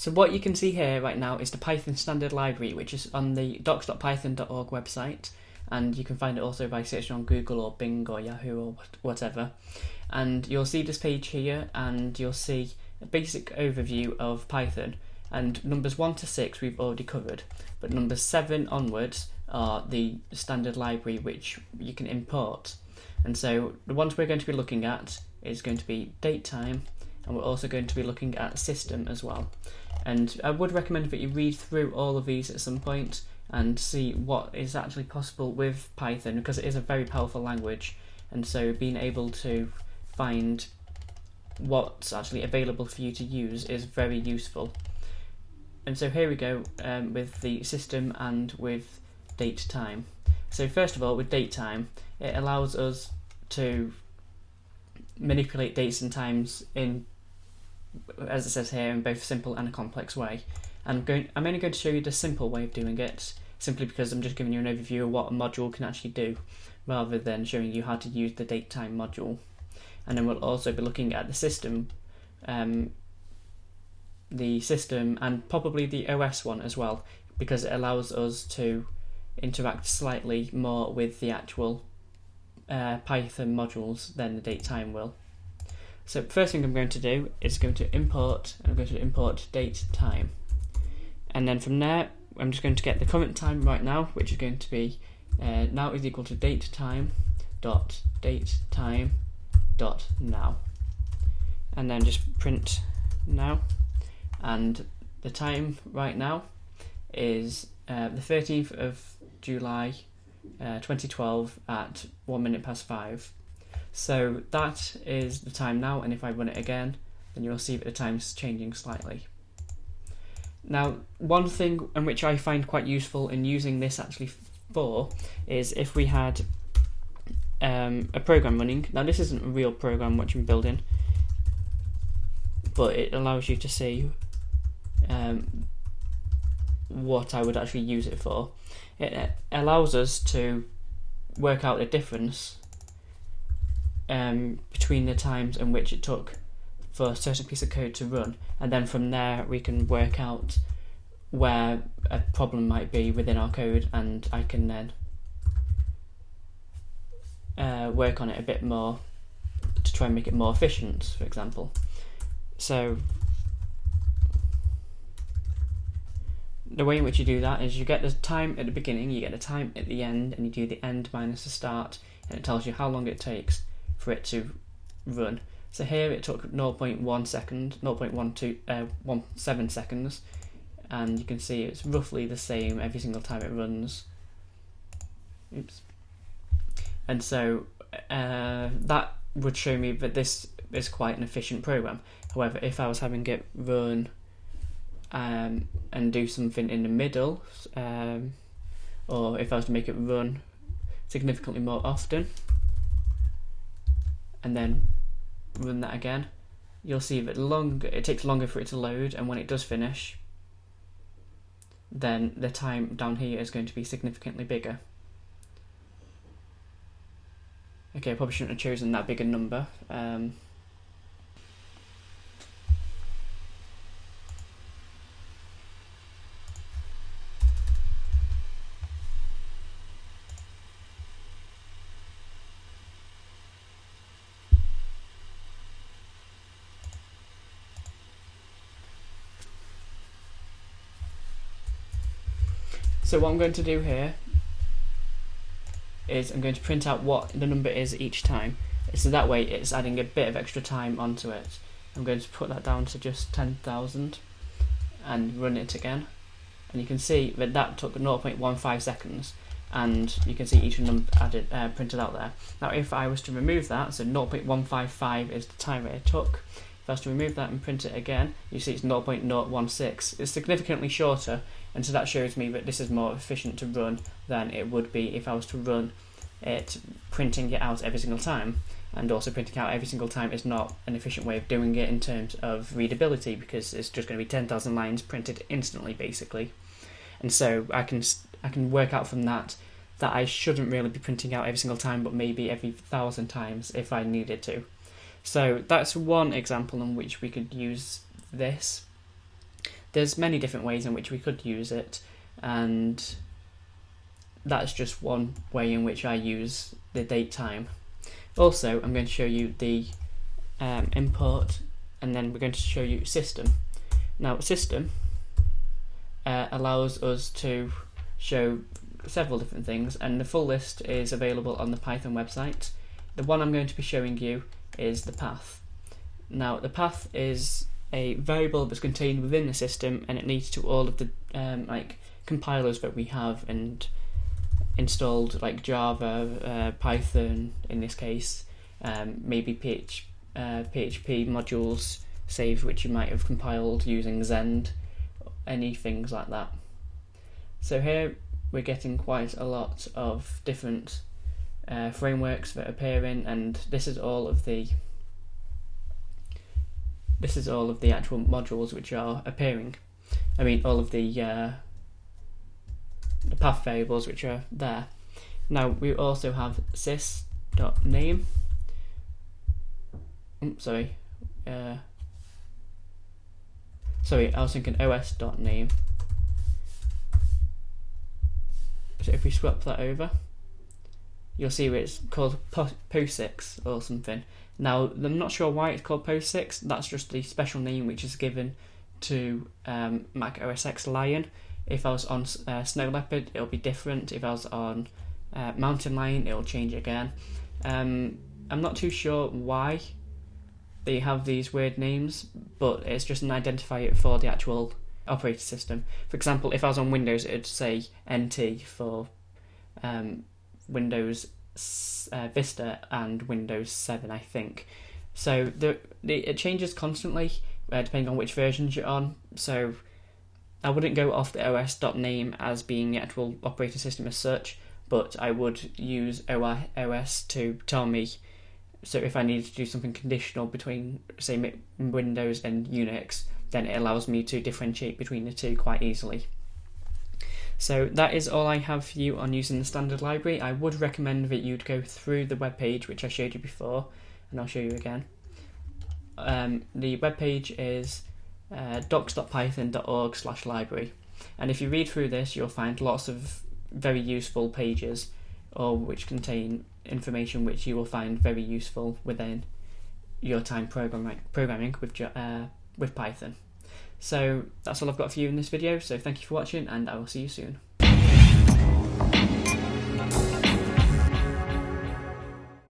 So what you can see here right now is the Python standard library, which is on the docs.python.org website, and you can find it also by searching on Google or Bing or Yahoo or whatever. And you'll see this page here, and you'll see a basic overview of Python. And numbers 1 to 6 we've already covered, but numbers 7 onwards are the standard library which you can import. And so the ones we're going to be looking at is going to be datetime, and we're also going to be looking at system as well. And I would recommend that you read through all of these at some point and see what is actually possible with Python, because it is a very powerful language, and so being able to find what's actually available for you to use is very useful. And so here we go with the system and with datetime. So first of all, with datetime, it allows us to manipulate dates and times in, as it says here, in both a simple and a complex way. I'm only going to show you the simple way of doing it, simply because I'm just giving you an overview of what a module can actually do, rather than showing you how to use the datetime module. And then we'll also be looking at the system and probably the OS one as well, because it allows us to interact slightly more with the actual Python modules than the datetime will. So first thing I'm going to do is I'm going to import datetime, and then from there I'm just going to get the current time right now, which is going to be now is equal to datetime dot now, and then just print now. And the time right now is the 13th of July 2012 at 1 minute past 5. So that is the time now, and if I run it again, then you'll see that the time's changing slightly. Now, one thing in which I find quite useful in using this actually for is if we had a program running. Now this isn't a real program which I'm building, but it allows you to see what I would actually use it for. It allows us to work out the difference between the times in which it took for a certain piece of code to run, and then from there we can work out where a problem might be within our code, and I can then work on it a bit more to try and make it more efficient, for example. So the way in which you do that is you get the time at the beginning, you get the time at the end, and you do the end minus the start, and it tells you how long it takes for it to run. So here it took 0.1 second, 0.17 seconds, and you can see it's roughly the same every single time it runs. Oops. And so that would show me that this is quite an efficient program. However, if I was having it run and do something in the middle, or if I was to make it run significantly more often and then run that again, you'll see that it takes longer for it to load, and when it does finish, then the time down here is going to be significantly bigger. Okay, I probably shouldn't have chosen that big a number. So what I'm going to do here is I'm going to print out what the number is each time, so that way it's adding a bit of extra time onto it. I'm going to put that down to just 10,000 and run it again, and you can see that that took 0.15 seconds, and you can see each number added printed out there. Now if I was to remove that, so 0.155 is the time it took, if I was to remove that and print it again, you see it's 0.016. It's significantly shorter, and so that shows me that this is more efficient to run than it would be if I was to run it printing it out every single time. And also printing out every single time is not an efficient way of doing it in terms of readability, because it's just going to be 10,000 lines printed instantly basically. And so I can work out from that I shouldn't really be printing out every single time, but maybe every 1,000 times if I needed to. So that's one example in which we could use this. there's many different ways in which we could use it, and that's just one way in which I use the date time. Also, I'm going to show you the import, and then we're going to show you system. Now, system allows us to show several different things, and the full list is available on the Python website. The one I'm going to be showing you is the path. Now, the path is a variable that's contained within the system, and it leads to all of the compilers that we have and installed, like Java, Python in this case, maybe PHP modules saved which you might have compiled using Zend, any things like that. So here we're getting quite a lot of different frameworks that appear in, and this is all of the actual modules which are appearing. I mean, all of the path variables which are there. Now, we also have sys.name. Sorry, I was thinking os.name. So if we swap that over, you'll see where it's called POSIX or something. Now, I'm not sure why it's called POSIX. That's just the special name which is given to Mac OS X Lion. If I was on Snow Leopard, it'll be different. If I was on Mountain Lion, it'll change again. I'm not too sure why they have these weird names, but it's just an identifier for the actual operating system. For example, if I was on Windows, it'd say NT for Windows Vista and Windows 7, I think. So it changes constantly depending on which versions you're on. So I wouldn't go off the os.name as being the actual operating system as such, but I would use OS to tell me. So if I needed to do something conditional between, say, Windows and Unix, then it allows me to differentiate between the two quite easily. So that is all I have for you on using the standard library. I would recommend that you'd go through the webpage which I showed you before, and I'll show you again. The webpage is docs.python.org/library, and if you read through this, you'll find lots of very useful pages, or which contain information which you will find very useful within your time programming with Python. So that's all I've got for you in this video, so thank you for watching, and I will see you soon.